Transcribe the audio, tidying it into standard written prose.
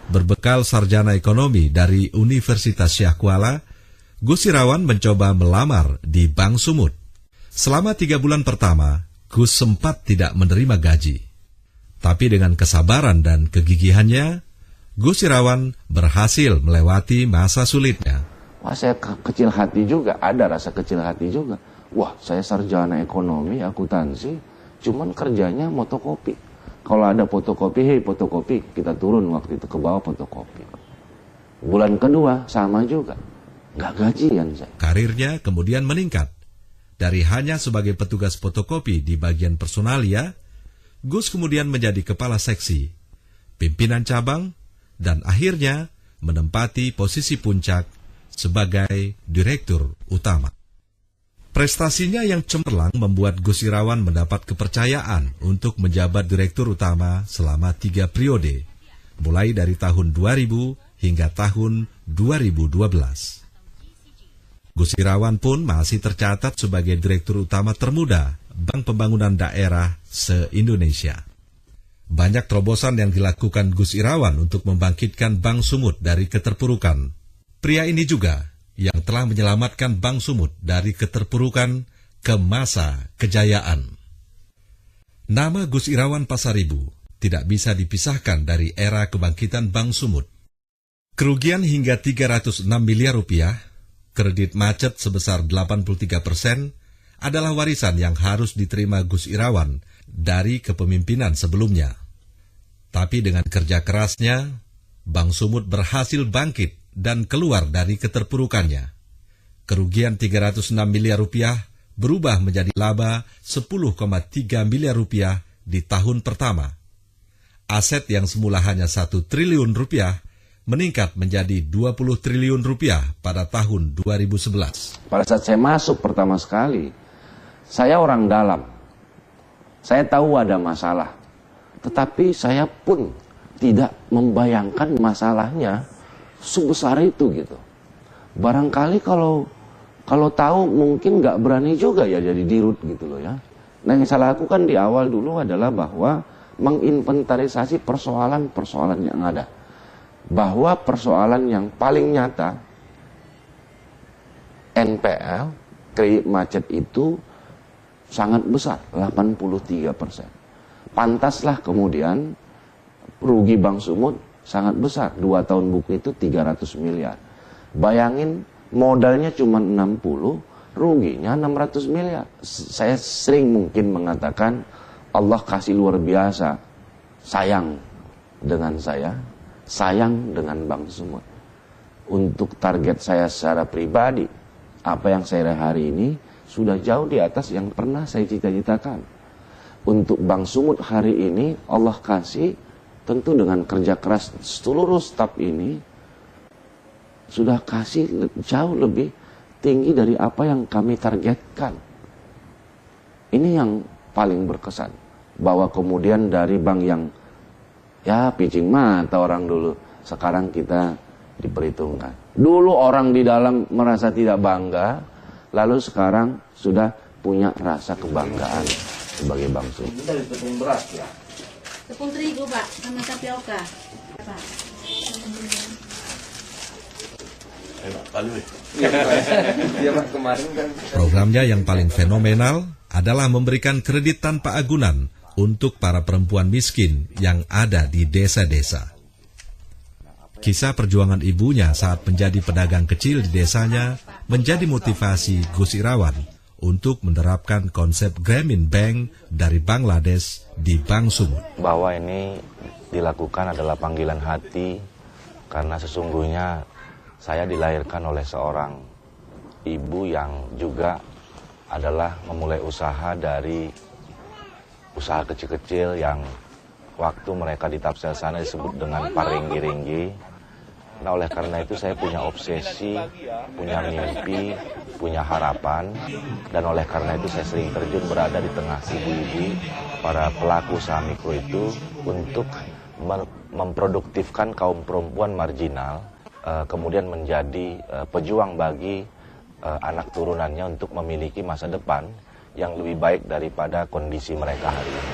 Berbekal sarjana ekonomi dari Universitas Syah Kuala, Gus Irawan mencoba melamar di Bank Sumut. Selama 3 bulan pertama, Gus sempat tidak menerima gaji. Tapi dengan kesabaran dan kegigihannya, Gus Irawan berhasil melewati masa sulitnya. Wah, saya kecil hati juga, ada rasa kecil hati juga. Wah, saya sarjana ekonomi, akuntansi, cuman kerjanya motokopi. Kalau ada fotokopi, fotokopi, kita turun waktu itu ke bawah fotokopi. Bulan kedua, sama juga. Nggak gajian saya. Karirnya kemudian meningkat. Dari hanya sebagai petugas fotokopi di bagian personalia, Gus kemudian menjadi kepala seksi, pimpinan cabang, dan akhirnya menempati posisi puncak sebagai direktur utama. Prestasinya yang cemerlang membuat Gus Irawan mendapat kepercayaan untuk menjabat direktur utama selama 3 periode, mulai dari tahun 2000 hingga tahun 2012. Gus Irawan pun masih tercatat sebagai direktur utama termuda Bank Pembangunan Daerah se-Indonesia. Banyak terobosan yang dilakukan Gus Irawan untuk membangkitkan Bank Sumut dari keterpurukan. Pria ini juga yang telah menyelamatkan Bank Sumut dari keterpurukan ke masa kejayaan. Nama Gus Irawan Pasaribu tidak bisa dipisahkan dari era kebangkitan Bank Sumut. Kerugian hingga 306 miliar rupiah, kredit macet sebesar 83% adalah warisan yang harus diterima Gus Irawan dari kepemimpinan sebelumnya. Tapi dengan kerja kerasnya, Bank Sumut berhasil bangkit dan keluar dari keterpurukannya. Kerugian 306 miliar rupiah berubah menjadi laba 10,3 miliar rupiah di tahun pertama. Aset yang semula hanya 1 triliun rupiah meningkat menjadi 20 triliun rupiah pada tahun 2011. Pada saat saya masuk pertama sekali, saya orang dalam. Saya tahu ada masalah. Tetapi saya pun tidak membayangkan masalahnya sebesar itu gitu. Barangkali kalau tahu mungkin nggak berani juga ya jadi dirut gitu loh ya. Nah, yang saya lakukan di awal dulu adalah bahwa menginventarisasi persoalan-persoalan yang ada. Bahwa persoalan yang paling nyata NPL, kredit macet itu sangat besar, 83%. Pantaslah kemudian rugi Bank Sumut sangat besar, 2 tahun buku itu 300 miliar. Bayangin modalnya cuma 60, ruginya 600 miliar. Saya sering mungkin mengatakan Allah kasih luar biasa sayang dengan saya, sayang dengan Bank Sumut. Untuk target saya secara pribadi, apa yang saya hari ini sudah jauh di atas yang pernah saya cita-citakan. Untuk Bank Sumut hari ini Allah kasih, tentu dengan kerja keras seluruh staf ini sudah kasih jauh lebih tinggi dari apa yang kami targetkan. Ini yang paling berkesan. Bahwa kemudian dari bank yang ya picing mata orang dulu, sekarang kita diperhitungkan. Dulu orang di dalam merasa tidak bangga, lalu sekarang sudah punya rasa kebanggaan sebagai Bank Sumut. Dari tepung beras ya. Tepung terigu, Pak, sama tapioka. Pak. Programnya yang paling fenomenal adalah memberikan kredit tanpa agunan untuk para perempuan miskin yang ada di desa-desa. Kisah perjuangan ibunya saat menjadi pedagang kecil di desanya menjadi motivasi Gus Irawan untuk menerapkan konsep Grameen Bank dari Bangladesh di Bank Sumut. Bahwa ini dilakukan adalah panggilan hati karena sesungguhnya saya dilahirkan oleh seorang ibu yang juga adalah memulai usaha dari usaha kecil-kecil yang waktu mereka di Tapsel sana disebut dengan paringgi-ringgi. Nah, oleh karena itu saya punya obsesi, punya mimpi, punya harapan, dan oleh karena itu saya sering terjun berada di tengah ibu-ibu, para pelaku usaha mikro itu untuk memproduktifkan kaum perempuan marginal, kemudian menjadi pejuang bagi anak turunannya untuk memiliki masa depan yang lebih baik daripada kondisi mereka hari ini.